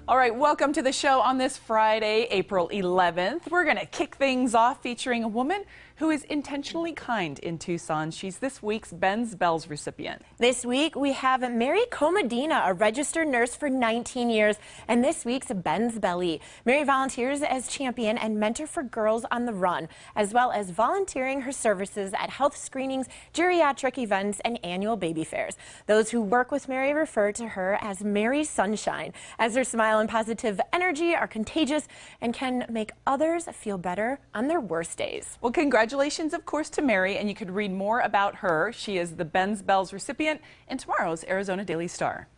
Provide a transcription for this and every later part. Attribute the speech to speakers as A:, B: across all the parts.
A: All right, welcome to the show on this Friday, April 11th. We're going to kick things off featuring a woman who is intentionally kind in Tucson. She's this week's Ben's Bells recipient.
B: This week we have Mary Comedina, a registered nurse for 19 years, and this week's Ben's Belly. Mary volunteers as champion and mentor for girls on the run, as well as volunteering her services at health screenings, geriatric events, and annual baby fairs. Those who work with Mary refer to her as Mary Sunshine, as her smile and positive energy are contagious and can make others feel better on their worst days.
A: Well, congratulations, of course, to Mary, and you could read more about her. She is the Ben's Bells recipient in tomorrow's Arizona Daily Star.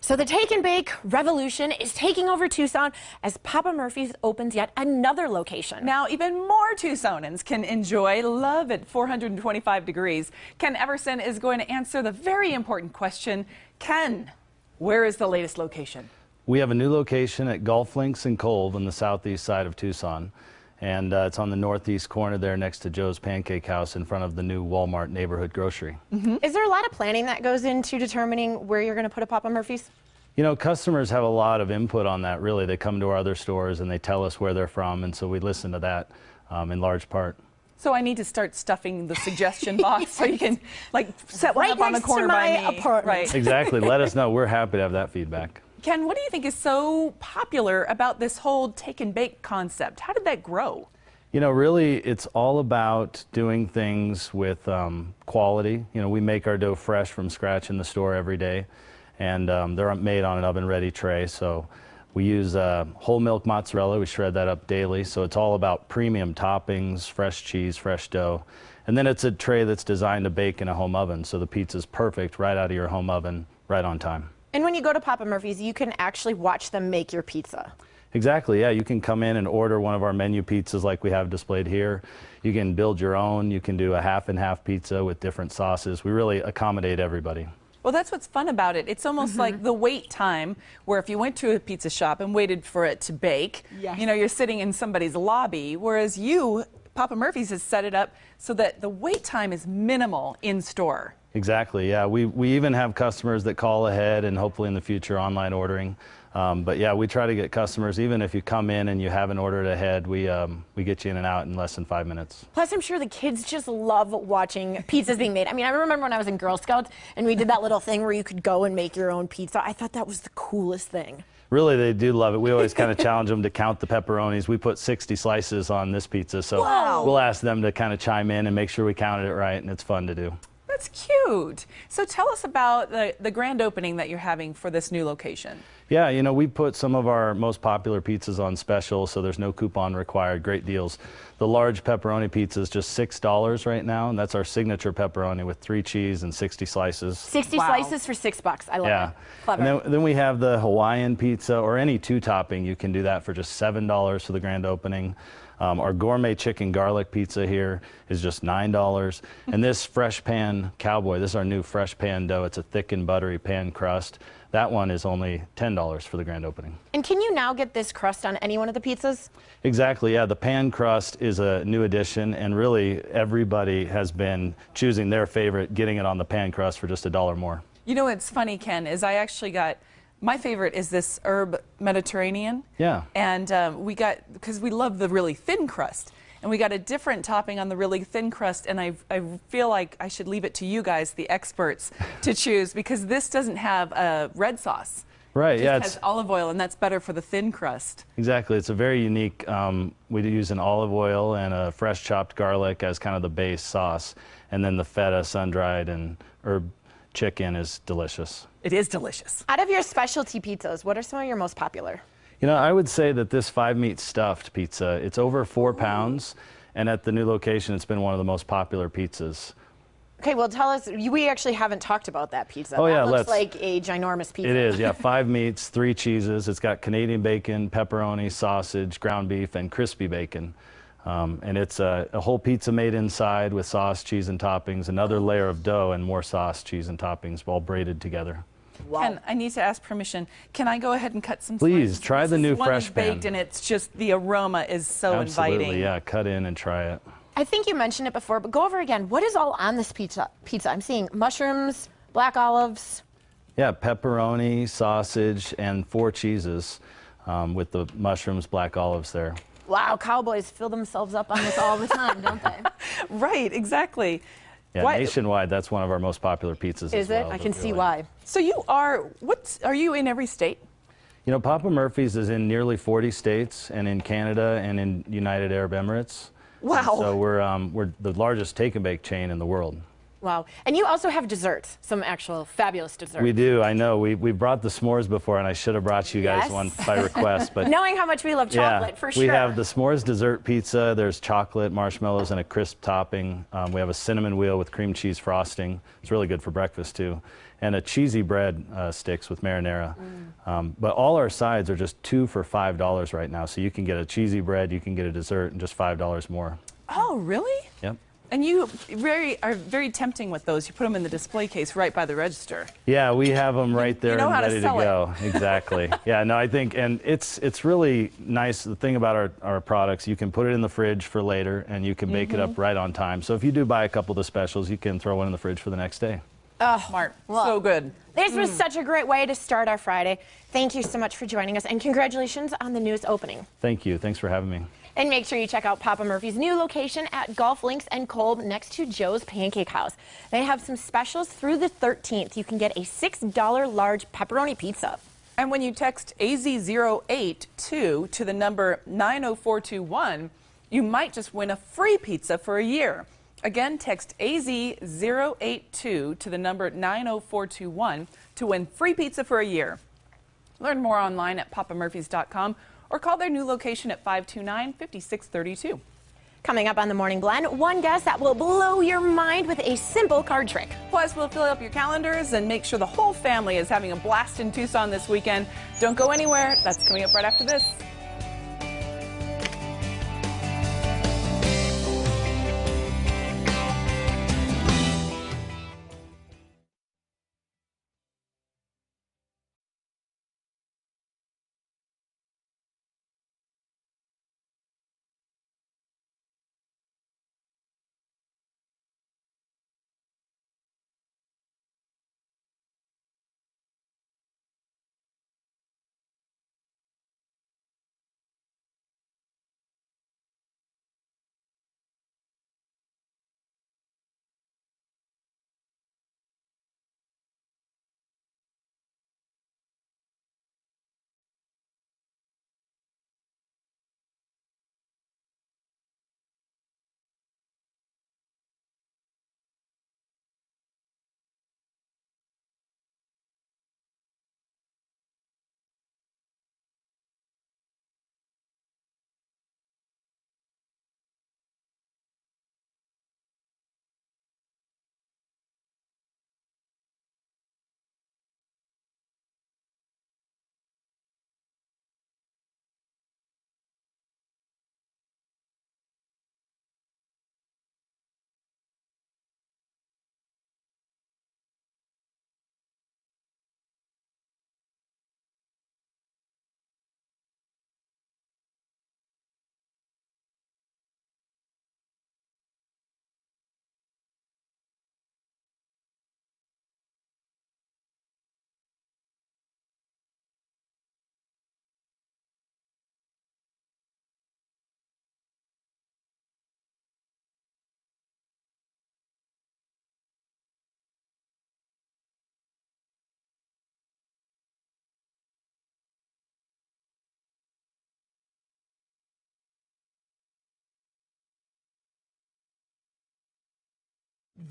B: So the take and bake revolution is taking over Tucson as Papa Murphy's opens yet another location.
A: Now, even more Tucsonans can enjoy love at 425 degrees. Ken Everson is going to answer the very important question. Ken, where is the latest location?
C: We have a new location at Golf Links and Colve on the southeast side of Tucson. And it's on the northeast corner there next to Joe's Pancake House in front of the new Walmart neighborhood grocery.
B: Is there a lot of planning that goes into determining where you're going to put a Papa Murphy's?
C: You know, customers have a lot of input on that, really. They come to our other stores and they tell us where they're from, and so we listen to that in large part.
A: So I need to start stuffing the suggestion box so you can, like, set one
B: right
A: up on the corner by me.
B: Apartment.
A: Right.
C: Exactly. Let us know. We're happy to have that feedback.
A: Ken, what do you think is so popular about this whole take and bake concept? How did that grow?
C: You know, really, it's all about doing things with quality. You know, we make our dough fresh from scratch in the store every day, and they're made on an oven-ready tray. So we use whole milk mozzarella. We shred that up daily. So it's all about premium toppings, fresh cheese, fresh dough. And then it's a tray that's designed to bake in a home oven. So the pizza's perfect right out of your home oven, right on time.
B: And when you go to Papa Murphy's, you can actually watch them make your pizza.
C: Exactly, yeah. You can come in and order one of our menu pizzas like we have displayed here. You can build your own. You can do a half and half pizza with different sauces. We really accommodate everybody.
A: Well, that's what's fun about it. It's almost like the wait time, where if you went to a pizza shop and waited for it to bake, you know, you're sitting in somebody's lobby, whereas you, Papa Murphy's, has set it up so that the wait time is minimal in store.
C: Exactly, yeah. We even have customers that call ahead, and hopefully in the future online ordering. But yeah, we try to get customers, even if you come in and you haven't ordered ahead, we get you in and out in less than 5 minutes.
B: Plus, I'm sure the kids just love watching pizzas being made. I mean, I remember when I was in Girl Scouts and we did that little thing where you could go and make your own pizza. I thought that was the coolest thing.
C: Really, they do love it. We always kind of challenge them to count the pepperonis. We put 60 slices on this pizza, so we'll ask them to kind of chime in and make sure we counted it right, and it's fun to do.
A: That's cute. So tell us about the grand opening that you're having for this new location.
C: Yeah, you know, we put some of our most popular pizzas on special, so there's no coupon required. Great deals. The large pepperoni pizza is just $6 right now, and that's our signature pepperoni with 3 cheese and 60 slices.
B: 60 slices for $6. I love it. Clever.
C: And then we have the Hawaiian pizza, or any 2-topping. You can do that for just $7 for the grand opening. Our gourmet chicken garlic pizza here is just $9. And this fresh pan cowboy, this is our new fresh pan dough. It's a thick and buttery pan crust. That one is only $10 for the grand opening.
B: And can you now get this crust on any one of the pizzas?
C: Exactly, yeah. The pan crust is a new addition, and really everybody has been choosing their favorite, getting it on the pan crust for just $1 more.
A: You know what's funny, Ken, is I actually got, my favorite is this herb Mediterranean.
C: Yeah.
A: And we got, because we love the really thin crust, and we got a different topping on the really thin crust, and I feel like I should leave it to you guys, the experts, to choose, because this doesn't have a red sauce.
C: Right, yeah.
A: It has olive oil, and that's better for the thin crust.
C: Exactly. It's a very unique, we use an olive oil and a fresh chopped garlic as kind of the base sauce, and then the feta, sun-dried, and herb chicken is delicious.
A: It is delicious.
B: Out of your specialty pizzas, what are some of your most popular?
C: You know, I would say that this 5-meat stuffed pizza, it's over 4 pounds, and at the new location, it's been one of the most popular pizzas.
B: Okay, well, tell us, we actually haven't talked about that pizza.
C: Oh, yeah,
B: that looks like a ginormous pizza.
C: It is, yeah. 5 meats, 3 cheeses. It's got Canadian bacon, pepperoni, sausage, ground beef, and crispy bacon. And it's a whole pizza made inside with sauce, cheese, and toppings, another layer of dough, and more sauce, cheese, and toppings, all braided together.
B: Wow.
A: Ken, I need to ask permission. Can I go ahead and cut some
C: Please,
A: slices?
C: try the new fresh pan.
A: Baked, and it's just, the aroma is so inviting.
C: Absolutely, yeah. Cut in and try it.
B: I think you mentioned it before, but go over again. What is all on this pizza? I'm seeing mushrooms, black olives.
C: Yeah, pepperoni, sausage, and 4 cheeses with the mushrooms, black olives there.
B: Wow, cowboys fill themselves up on this all the time, don't they?
A: Right, exactly.
C: Yeah, nationwide, that's one of our most popular pizzas
B: as well. Is it? I can see why.
A: So are you in every state?
C: You know, Papa Murphy's is in nearly 40 states and in Canada and in United Arab Emirates.
A: Wow.
C: So we're the largest take and bake chain in the world.
B: Wow. And you also have desserts, some actual fabulous desserts.
C: We do, I know. We brought the s'mores before, and I should have brought you guys one by request. But
B: knowing how much we love chocolate, for sure.
C: We have the s'mores dessert pizza. There's chocolate, marshmallows, and a crisp topping. We have a cinnamon wheel with cream cheese frosting. It's really good for breakfast, too. And a cheesy bread sticks with marinara. But all our sides are just 2 for $5 right now. So you can get a cheesy bread, you can get a dessert, and just $5 more.
A: Oh, really?
C: Yep.
A: And you are very tempting with those. You put them in the display case right by the register.
C: Yeah, we have them right there and ready to go. Exactly. Yeah, no, I think, and it's really nice. The thing about our products, you can put it in the fridge for later, and you can bake it up right on time. So if you do buy a couple of the specials, you can throw one in the fridge for the next day.
A: Oh, smart. Well, so good.
B: This was such a great way to start our Friday. Thank you so much for joining us, and congratulations on the newest opening.
C: Thank you. Thanks for having me.
B: And make sure you check out Papa Murphy's new location at Golf Links and Kolb next to Joe's Pancake House. They have some specials through the 13th. You can get a $6 large pepperoni pizza.
A: And when you text AZ082 to the number 90421, you might just win a free pizza for a year. Again, text AZ082 to the number 90421 to win free pizza for a year. Learn more online at papamurphys.com or call their new location at 529-5632.
B: Coming up on the Morning Blend, one guest that will blow your mind with a simple card trick.
A: Plus, we'll fill up your calendars and make sure the whole family is having a blast in Tucson this weekend. Don't go anywhere. That's coming up right after this.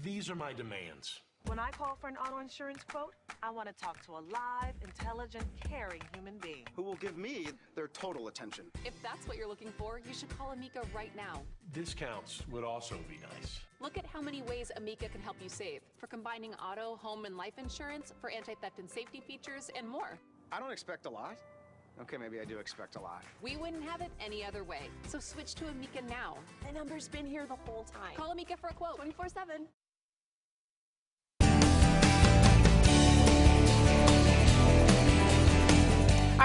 D: These are my demands.
E: When I call for an auto insurance quote, I want to talk to a live, intelligent, caring human being.
F: Who will give me their total attention.
G: If that's what you're looking for, you should call Amica right now.
D: Discounts would also be nice.
G: Look at how many ways Amica can help you save. For combining auto, home, and life insurance, for anti-theft and safety features, and more.
F: I don't expect a lot. Okay, maybe I do expect a lot.
G: We wouldn't have it any other way. So switch to Amica now.
E: The number's been here the whole time.
G: Call Amica for a quote 24/7.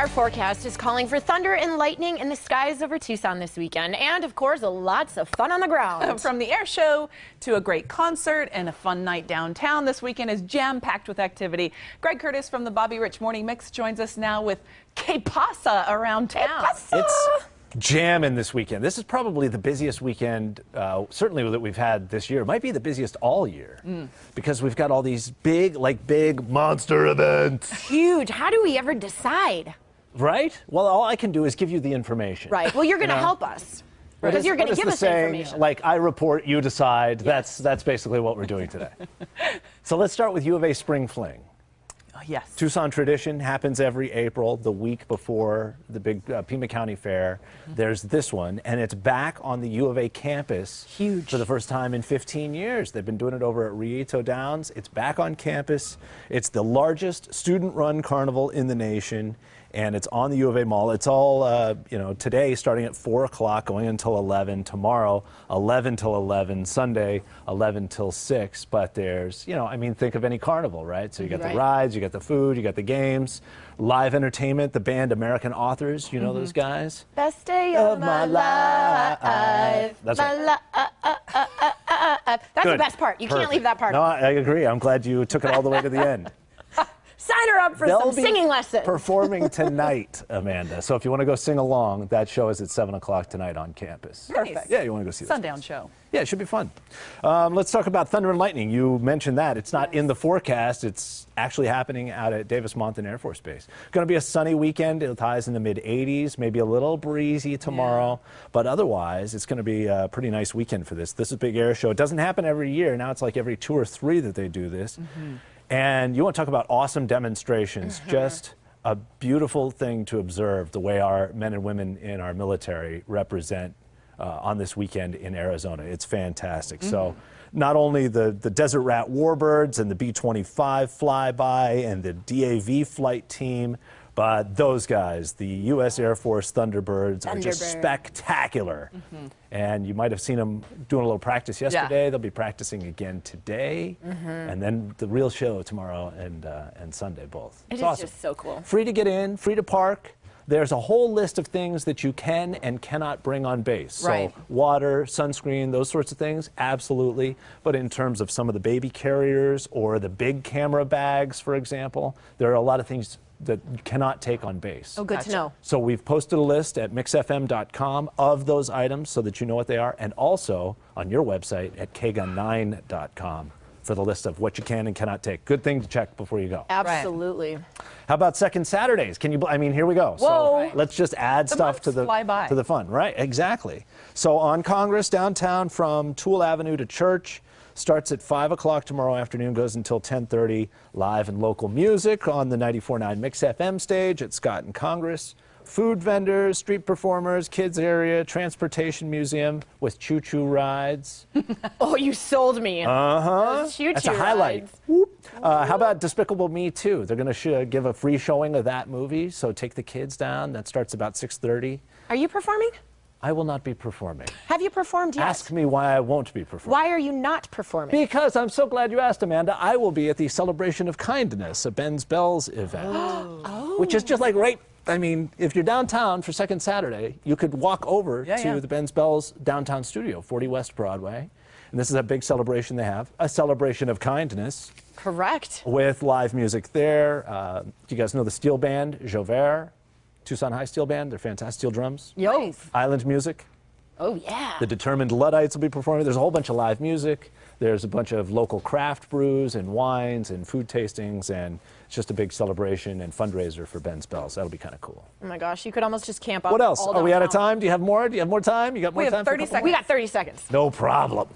B: Our forecast is calling for thunder and lightning in the skies over Tucson this weekend. And, of course, lots of fun on the ground.
A: From the air show to a great concert and a fun night downtown, this weekend is jam-packed with activity. Greg Curtis from the Bobby Rich Morning Mix joins us now with Que Pasa around town.
H: It's jamming this weekend. This is probably the busiest weekend, certainly that we've had this year. It might be the busiest all year because we've got all these big monster events.
B: Huge. How do we ever decide?
H: Right? Well, all I can do is give you the information.
B: Right. Well, you're going to help us. Because you're going to give us information.
H: Like, I report, you decide. Yes. That's basically what we're doing today. So let's start with U of A Spring Fling.
A: Yes.
H: Tucson tradition happens every April, the week before the big Pima County Fair. There's this one, and it's back on the U of A campus.
B: Huge.
H: For the first time in 15 years. They've been doing it over at Rieto Downs. It's back on campus. It's the largest student-run carnival in the nation, and it's on the U of A Mall. It's all, today starting at 4 o'clock, going until 11. Tomorrow, 11 till 11. Sunday, 11 till 6. But there's, think of any carnival, right? So you got the rides, you got the food, you got the games, live entertainment, the band American Authors. You know those guys?
B: Best day of my life.
H: That's right.
B: That's the best part. You can't leave that part.
H: No, I agree. I'm glad you took it all the way to the end.
B: Sign her up for some singing lessons.
H: Performing tonight, Amanda. So if you want to go sing along, that show is at 7 o'clock tonight on campus.
A: Perfect.
H: Yeah, you want to go see that.
A: Sundown show.
H: Yeah, it should be fun. Let's talk about thunder and lightning. You mentioned that. It's not in the forecast. It's actually happening out at Davis-Monthan Air Force Base. Going to be a sunny weekend. It'll highs in the mid-80s, maybe a little breezy tomorrow. But otherwise, it's going to be a pretty nice weekend for this. This is a big air show. It doesn't happen every year. Now it's like every 2 or 3 that they do this. And you want to talk about awesome demonstrations. Just a beautiful thing to observe the way our men and women in our military represent on this weekend in Arizona. It's fantastic. So not only the Desert Rat Warbirds and the B-25 flyby and the DAV flight team, but those guys, the U.S. Air Force Thunderbirds, are just spectacular. And you might have seen them doing a little practice yesterday. They'll be practicing again today. And then the real show tomorrow and Sunday both.
B: It's
H: awesome.
B: just so cool.
H: Free to get in, free to park. There's a whole list of things that you can and cannot bring on base. So water, sunscreen, those sorts of things, absolutely. But in terms of some of the baby carriers or the big camera bags, for example, there are a lot of things that you cannot take on base.
B: Oh, good to know.
H: So we've posted a list at mixfm.com of those items so that you know what they are, and also on your website at kgun9.com for the list of what you can and cannot take. Good thing to check before you go.
B: Absolutely.
H: How about second Saturdays? Can you? Here we go.
A: Whoa.
H: So let's just add stuff to the fun. Right? Exactly. So on Congress downtown from Toole Avenue to Church. Starts at 5 o'clock tomorrow afternoon, goes until 10:30. Live and local music on the 94.9 Mix FM stage at Scott and Congress. Food vendors, street performers, kids area, transportation museum with choo-choo rides.
B: Oh, you sold me. Those choo-choo
H: That's a highlight. How about Despicable Me 2? They're going to give a free showing of that movie, so take the kids down. That starts about 6:30.
B: Are you performing?
H: I will not be performing.
B: Have you performed yet?
H: Ask me why I won't be performing.
B: Why are you not performing?
H: Because I'm so glad you asked, Amanda. I will be at the Celebration of Kindness, a Ben's Bells event, which is just like if you're downtown for Second Saturday, you could walk over to the Ben's Bells downtown studio, 40 West Broadway. And this is a big celebration they have, a celebration of kindness.
B: Correct.
H: With live music there. Do you guys know the steel band, Joubert? Tucson High Steel Band, they're fantastic. Steel drums.
B: Yo.
H: Island music.
B: Oh, yeah.
H: The Determined Luddites will be performing. There's a whole bunch of live music. There's a bunch of local craft brews and wines and food tastings, and it's just a big celebration and fundraiser for Ben's Bells. That'll be kind of cool.
B: Oh my gosh, you could almost just camp out.
H: What else?
B: All
H: Are we out of
B: downtown.
H: time? Do you have more? Do you have more time? You got more time?
A: We have 30 seconds.
B: We got 30 seconds.
H: No problem.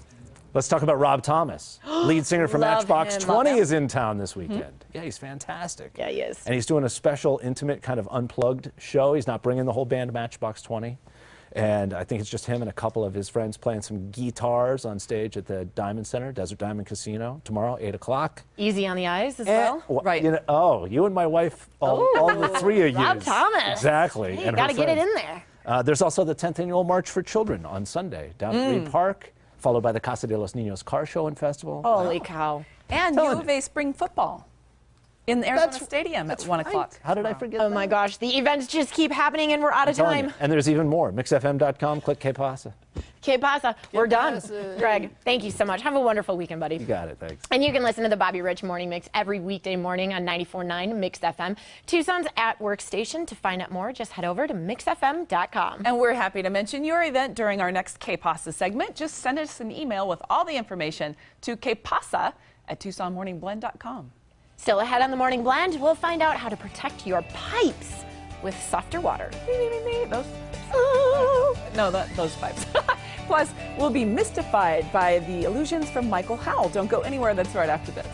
H: Let's talk about Rob Thomas, lead singer from
B: Love
H: Matchbox
B: him.
H: 20 is in town this weekend. Yeah, he's fantastic.
B: Yeah, he is.
H: And he's doing a special, intimate, kind of unplugged show. He's not bringing the whole band to Matchbox 20. And I think it's just him and a couple of his friends playing some guitars on stage at the Diamond Center, Desert Diamond Casino, tomorrow, 8 o'clock.
B: Easy on the eyes as well?
A: Right.
H: You and my wife, all the three of you.
B: Rob Thomas.
H: Exactly.
B: Hey,
H: and
B: got to
H: her
B: get it
H: friends.
B: in there.
H: There's also the 10th Annual March for Children on Sunday down at Reed Park, followed by the Casa de los Niños Car Show and Festival.
B: Holy cow.
A: And U of A spring football. in the Arizona Stadium at 1 o'clock.
C: How did I forget
B: Oh my gosh, the events just keep happening and we're out of time.
H: And there's even more. MixFM.com, click Que Pasa.
B: Que Pasa, we're done. Greg, thank you so much. Have a wonderful weekend, buddy.
H: You got it, thanks.
B: And you can listen to the Bobby Rich Morning Mix every weekday morning on 94.9 Mix FM, Tucson's at work station. To find out more, just head over to mixfm.com.
A: And we're happy to mention your event during our next Que Pasa segment. Just send us an email with all the information to quepasa@tucsonmorningblend.com.
B: Still ahead on the Morning Blend, we'll find out how to protect your pipes with softer water.
A: Those those pipes. Plus, we'll be mystified by the illusions from Michael Howell. Don't go anywhere. That's right after this.